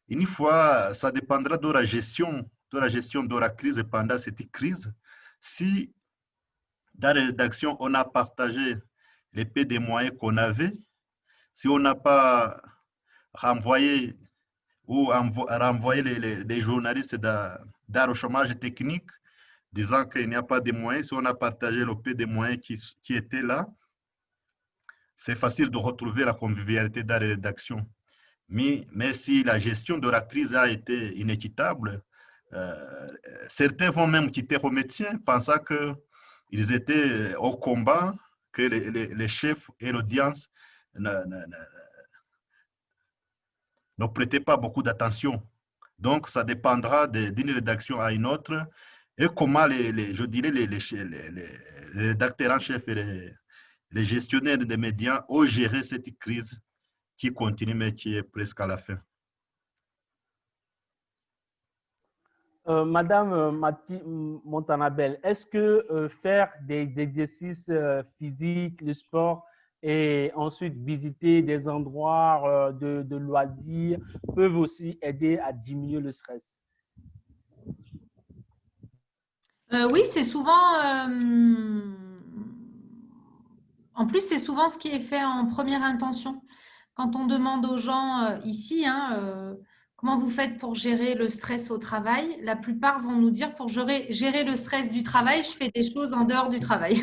une fois, ça dépendra de la gestion de la crise pendant cette crise. Si dans les rédactions, on a partagé les peu des moyens qu'on avait, si on n'a pas renvoyer renvoyer les journalistes dans le chômage technique, disant qu'il n'y a pas de moyens. Si on a partagé le peu de moyens qui étaient là, c'est facile de retrouver la convivialité dans les rédactions. Mais si la gestion de la crise a été inéquitable, certains vont même quitter le métier pensant qu'ils étaient au combat, que les chefs et l'audience ne prêtaient pas beaucoup d'attention. Donc, ça dépendra d'une rédaction à une autre et comment, je dirais, les rédacteurs en chef et les gestionnaires des médias ont géré cette crise qui continue, mais qui est presque à la fin. Madame Montanabel, est-ce que faire des exercices physiques, le sport, et ensuite visiter des endroits de loisirs peuvent aussi aider à diminuer le stress? Oui, c'est souvent… en plus, c'est souvent ce qui est fait en première intention. Quand on demande aux gens ici, comment vous faites pour gérer le stress au travail, la plupart vont nous dire pour gérer le stress du travail, je fais des choses en dehors du travail.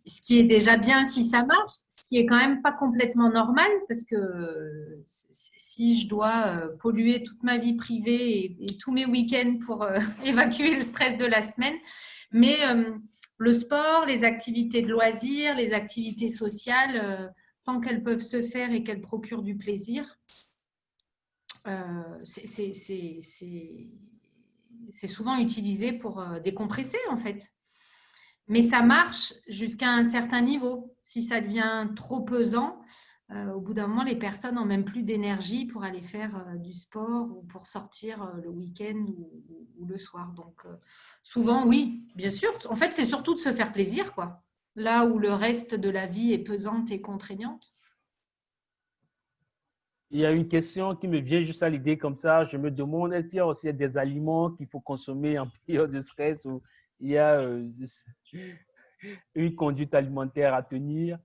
Ce qui est déjà bien si ça marche, ce qui est quand même pas complètement normal parce que si je dois polluer toute ma vie privée et tous mes week-ends pour évacuer le stress de la semaine, mais le sport, les activités de loisirs, les activités sociales, tant qu'elles peuvent se faire et qu'elles procurent du plaisir, c'est souvent utilisé pour décompresser en fait. Mais ça marche jusqu'à un certain niveau. Si ça devient trop pesant, au bout d'un moment, les personnes n'ont même plus d'énergie pour aller faire du sport ou pour sortir le week-end ou le soir. Donc, souvent, oui, bien sûr. En fait, c'est surtout de se faire plaisir, quoi. Là où le reste de la vie est pesante et contraignante. Il y a une question qui me vient juste à l'idée comme ça. Je me demande, est-ce qu'il y a aussi des aliments qu'il faut consommer en période de stress ou il y a une conduite alimentaire à tenir?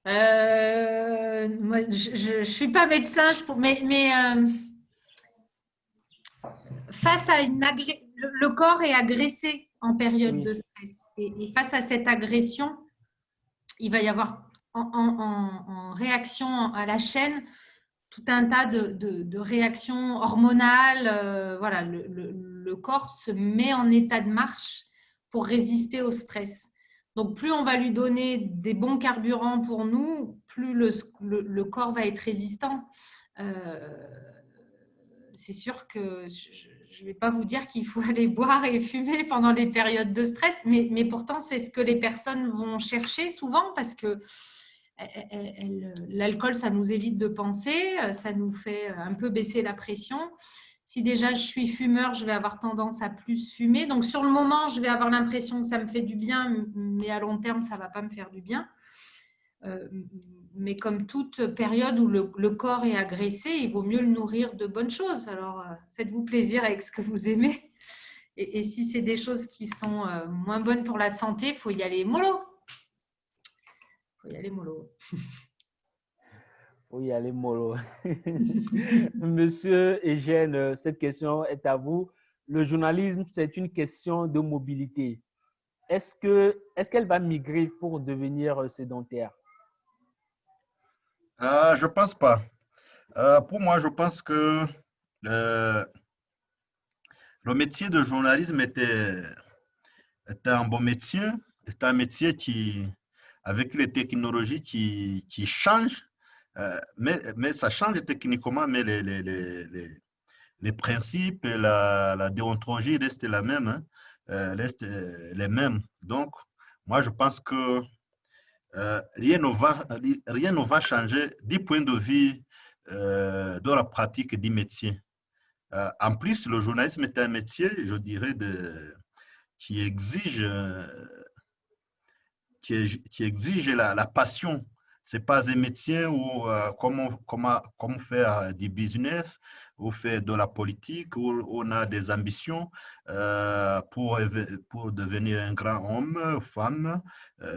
Moi, je ne suis pas médecin, mais face à le corps est agressé en période de stress. Et face à cette agression, il va y avoir en réaction à la chaîne tout un tas de réactions hormonales. Voilà, le corps se met en état de marche pour résister au stress. Donc, plus on va lui donner des bons carburants pour nous, plus le corps va être résistant. C'est sûr que je ne vais pas vous dire qu'il faut aller boire et fumer pendant les périodes de stress, mais pourtant, c'est ce que les personnes vont chercher souvent parce que l'alcool, ça nous évite de penser, ça nous fait un peu baisser la pression. Si déjà je suis fumeur, je vais avoir tendance à plus fumer. Donc, sur le moment, je vais avoir l'impression que ça me fait du bien, mais à long terme, ça ne va pas me faire du bien. Mais comme toute période où le corps est agressé, il vaut mieux le nourrir de bonnes choses. Alors, faites-vous plaisir avec ce que vous aimez. Et si c'est des choses qui sont moins bonnes pour la santé, il faut y aller mollo. Il faut y aller mollo. Oui, allez, mollo. Monsieur Eugène, cette question est à vous. Le journalisme, c'est une question de mobilité. Est-ce qu'elle va migrer pour devenir sédentaire? Je ne pense pas. Pour moi, je pense que le métier de journalisme était un bon métier. C'est un métier qui, avec les technologies qui changent, mais ça change techniquement, mais les principes et la déontologie restent la même, hein, restent les mêmes. Donc, moi, je pense que rien ne va changer du point de vue de la pratique du métier. En plus, le journalisme est un métier, je dirais, qui exige la passion c'est pas un métier où comment faire du business, ou faire de la politique, où on a des ambitions pour devenir un grand homme, femme.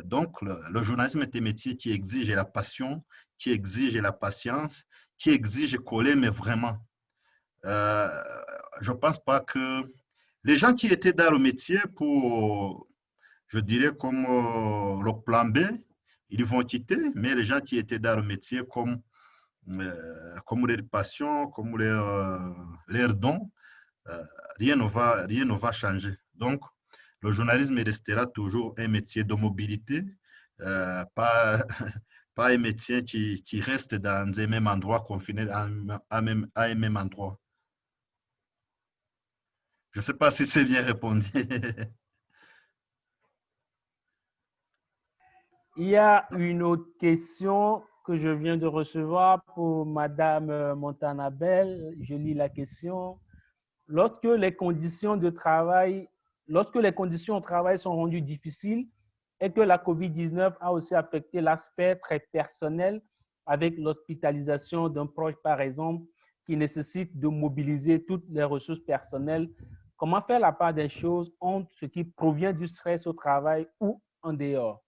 Donc, le journalisme est un métier qui exige la passion, qui exige la patience, qui exige coller, mais vraiment. Je ne pense pas que les gens qui étaient dans le métier pour, je dirais, comme le plan B, ils vont quitter, mais les gens qui étaient dans le métier comme leur passion, comme leur don, rien ne va changer. Donc, le journalisme restera toujours un métier de mobilité, pas, pas un métier qui reste dans un même endroit, confiné à un même endroit. Je ne sais pas si c'est bien répondu. Il y a une autre question que je viens de recevoir pour Madame Montanabel. Je lis la question. Lorsque les conditions au travail sont rendues difficiles et que la COVID-19 a aussi affecté l'aspect très personnel avec l'hospitalisation d'un proche, par exemple, qui nécessite de mobiliser toutes les ressources personnelles, comment faire la part des choses entre ce qui provient du stress au travail ou en dehors?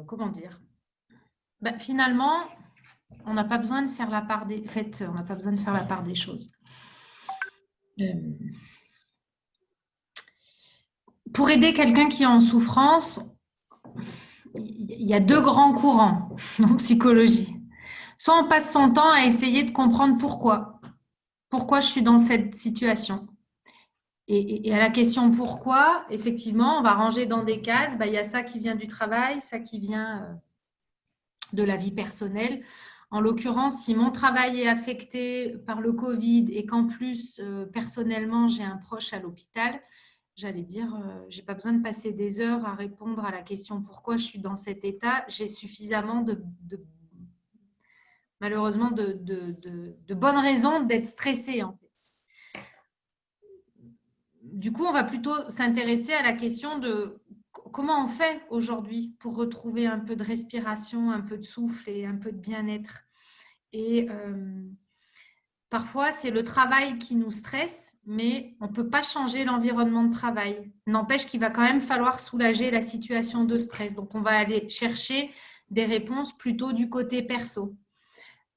Comment dire? Ben, finalement, on n'a pas besoin de faire la part des... En fait, on n'a pas besoin de faire la part des choses. Pour aider quelqu'un qui est en souffrance, il y a deux grands courants en psychologie. Soit on passe son temps à essayer de comprendre pourquoi je suis dans cette situation. Et à la question pourquoi, effectivement, on va ranger dans des cases. Ben, il y a ça qui vient du travail, ça qui vient de la vie personnelle. En l'occurrence, si mon travail est affecté par le Covid et qu'en plus, personnellement, j'ai un proche à l'hôpital, j'allais dire, je n'ai pas besoin de passer des heures à répondre à la question pourquoi je suis dans cet état. J'ai suffisamment malheureusement de bonnes raisons d'être stressée. En fait. Du coup, on va plutôt s'intéresser à la question de comment on fait aujourd'hui pour retrouver un peu de respiration, un peu de souffle et un peu de bien-être. Et parfois, c'est le travail qui nous stresse, mais on ne peut pas changer l'environnement de travail. N'empêche qu'il va quand même falloir soulager la situation de stress. Donc, on va aller chercher des réponses plutôt du côté perso.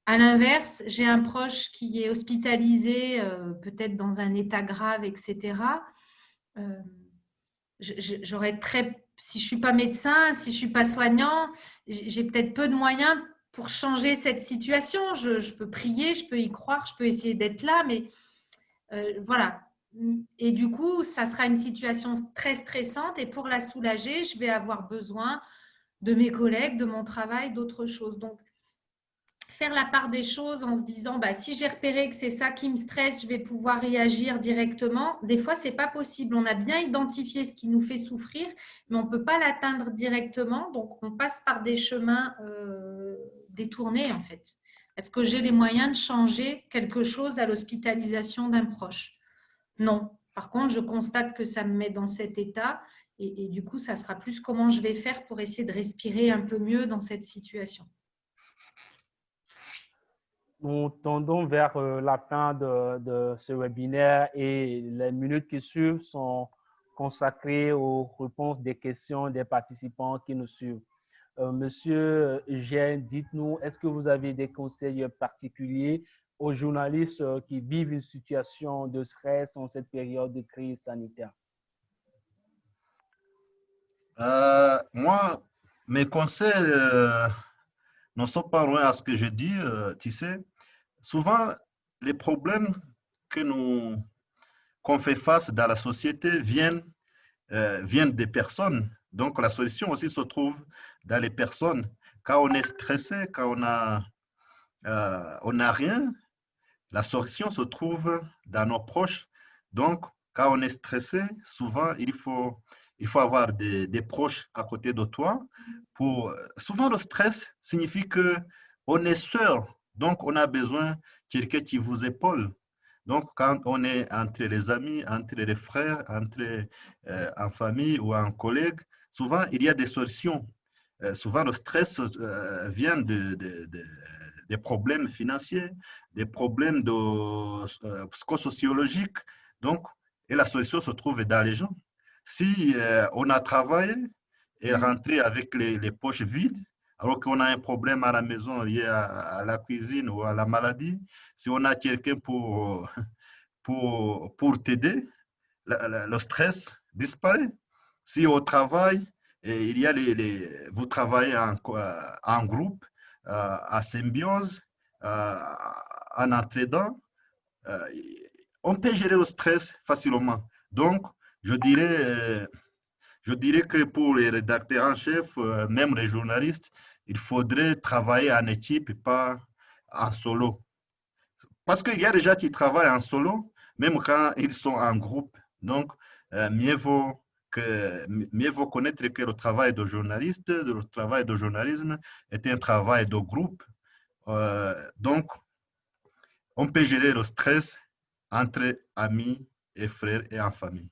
À l'inverse, j'ai un proche qui est hospitalisé, peut-être dans un état grave, etc. Si je ne suis pas médecin, si je ne suis pas soignant, j'ai peut-être peu de moyens pour changer cette situation. Je peux prier, je peux y croire, je peux essayer d'être là, mais voilà. Et du coup, ça sera une situation très stressante et pour la soulager, je vais avoir besoin de mes collègues, de mon travail, d'autres choses. Donc, faire la part des choses en se disant bah, si j'ai repéré que c'est ça qui me stresse, je vais pouvoir y agir directement. Des fois, ce n'est pas possible. On a bien identifié ce qui nous fait souffrir, mais on ne peut pas l'atteindre directement. Donc, on passe par des chemins détournés, en fait. Est-ce que j'ai les moyens de changer quelque chose à l'hospitalisation d'un proche? Non. Par contre, je constate que ça me met dans cet état et du coup, ça sera plus comment je vais faire pour essayer de respirer un peu mieux dans cette situation. Nous tendons vers la fin de ce webinaire et les minutes qui suivent sont consacrées aux réponses des questions des participants qui nous suivent. Monsieur Eugène, dites-nous, est-ce que vous avez des conseils particuliers aux journalistes qui vivent une situation de stress en cette période de crise sanitaire? Moi, mes conseils ne sont pas loin à ce que je dis. Tu sais, souvent, les problèmes qu'on fait face dans la société viennent des personnes. Donc, la solution aussi se trouve dans les personnes. Quand on est stressé, quand on n'a rien, la solution se trouve dans nos proches. Donc, quand on est stressé, souvent, il faut avoir des proches à côté de toi. Souvent, le stress signifie qu'on est seul. Donc, on a besoin de quelqu'un qui vous épaule. Donc, quand on est entre les amis, entre les frères, en famille ou en collègue, souvent, il y a des solutions. Souvent, le stress vient des problèmes financiers, des problèmes psychosociologiques. Donc, et la solution se trouve dans les gens. Si on a travaillé et rentré avec les poches vides, alors qu'on a un problème à la maison lié à la cuisine ou à la maladie, si on a quelqu'un pour t'aider, le stress disparaît. Si au travail, il y a vous travaillez en groupe, en symbiose, en entraidant, on peut gérer le stress facilement. Donc, je dirais que pour les rédacteurs en chef, même les journalistes, il faudrait travailler en équipe et pas en solo. Parce qu'il y a des gens qui travaillent en solo, même quand ils sont en groupe. Donc, mieux vaut connaître que le travail de journaliste, le travail de journalisme est un travail de groupe. Donc, on peut gérer le stress entre amis et frères et en famille.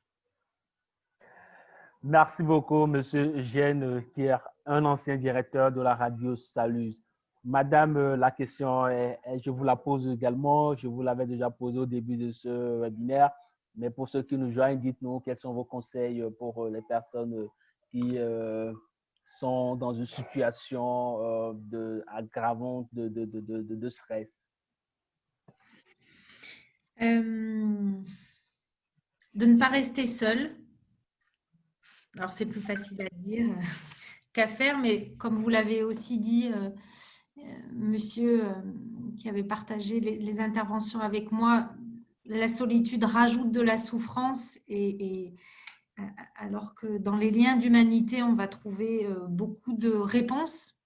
Merci beaucoup, Monsieur Eugène, qui est un ancien directeur de la radio Salut. Madame, la question, je vous la pose également. Je vous l'avais déjà posée au début de ce webinaire. Mais pour ceux qui nous joignent, dites-nous quels sont vos conseils pour les personnes qui sont dans une situation aggravante de stress. De ne pas rester seul. Alors, c'est plus facile à dire qu'à faire, mais comme vous l'avez aussi dit, monsieur qui avait partagé les interventions avec moi, la solitude rajoute de la souffrance alors que dans les liens d'humanité, on va trouver beaucoup de réponses,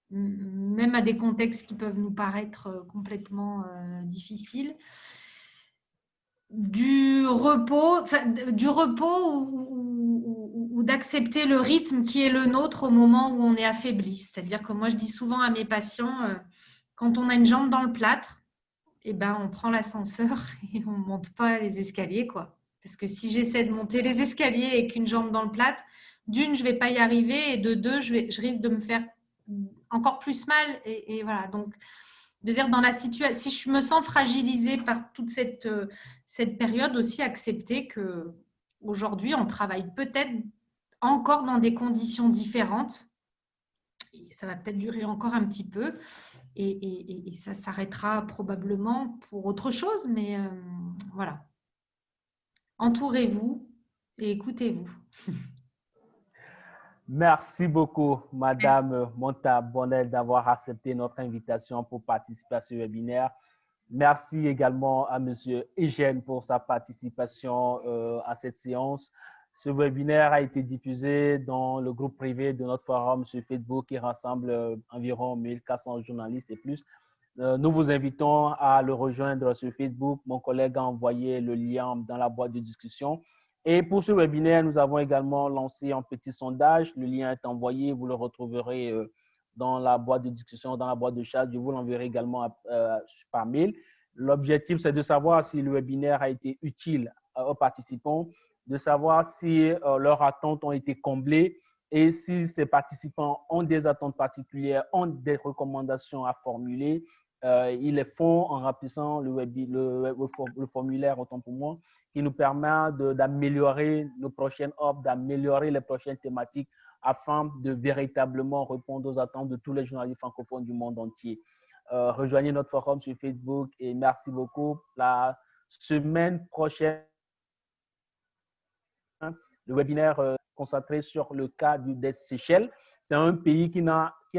même à des contextes qui peuvent nous paraître complètement difficiles. Du repos ou d'accepter le rythme qui est le nôtre au moment où on est affaibli. C'est-à-dire que moi, je dis souvent à mes patients, quand on a une jambe dans le plâtre, eh ben, on prend l'ascenseur et on ne monte pas les escaliers, quoi. Parce que si j'essaie de monter les escaliers avec une jambe dans le plâtre, d'une, je ne vais pas y arriver, et de deux, je risque de me faire encore plus mal. Et voilà, donc, de dire dans la situation, si je me sens fragilisée par toute cette période, aussi accepter qu'aujourd'hui, on travaille peut-être encore dans des conditions différentes. Et ça va peut-être durer encore un petit peu. Et ça s'arrêtera probablement pour autre chose, mais voilà. Entourez-vous et écoutez-vous. Merci beaucoup, Madame Montabonnel, d'avoir accepté notre invitation pour participer à ce webinaire. Merci également à Monsieur Eugène pour sa participation à cette séance. Ce webinaire a été diffusé dans le groupe privé de notre forum sur Facebook qui rassemble environ 1400 journalistes et plus. Nous vous invitons à le rejoindre sur Facebook. Mon collègue a envoyé le lien dans la boîte de discussion. Et pour ce webinaire, nous avons également lancé un petit sondage. Le lien est envoyé. Vous le retrouverez dans la boîte de discussion, dans la boîte de chat. Je vous l'enverrai également par mail. L'objectif, c'est de savoir si le webinaire a été utile aux participants, de savoir si leurs attentes ont été comblées et si ces participants ont des attentes particulières, ont des recommandations à formuler. Ils les font en remplissant le formulaire, autant pour moi, qui nous permet d'améliorer nos prochaines offres, d'améliorer les prochaines thématiques afin de véritablement répondre aux attentes de tous les journalistes francophones du monde entier. Rejoignez notre forum sur Facebook et merci beaucoup. La semaine prochaine, le webinaire concentré sur le cas des Seychelles. C'est un pays qui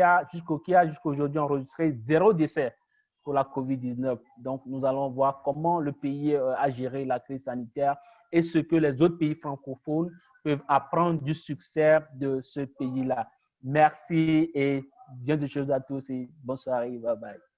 a jusqu'à aujourd'hui enregistré 0 décès pour la COVID-19. Donc, nous allons voir comment le pays a géré la crise sanitaire et ce que les autres pays francophones peuvent apprendre du succès de ce pays-là. Merci et bien de choses à tous et bonne soirée. Bye bye.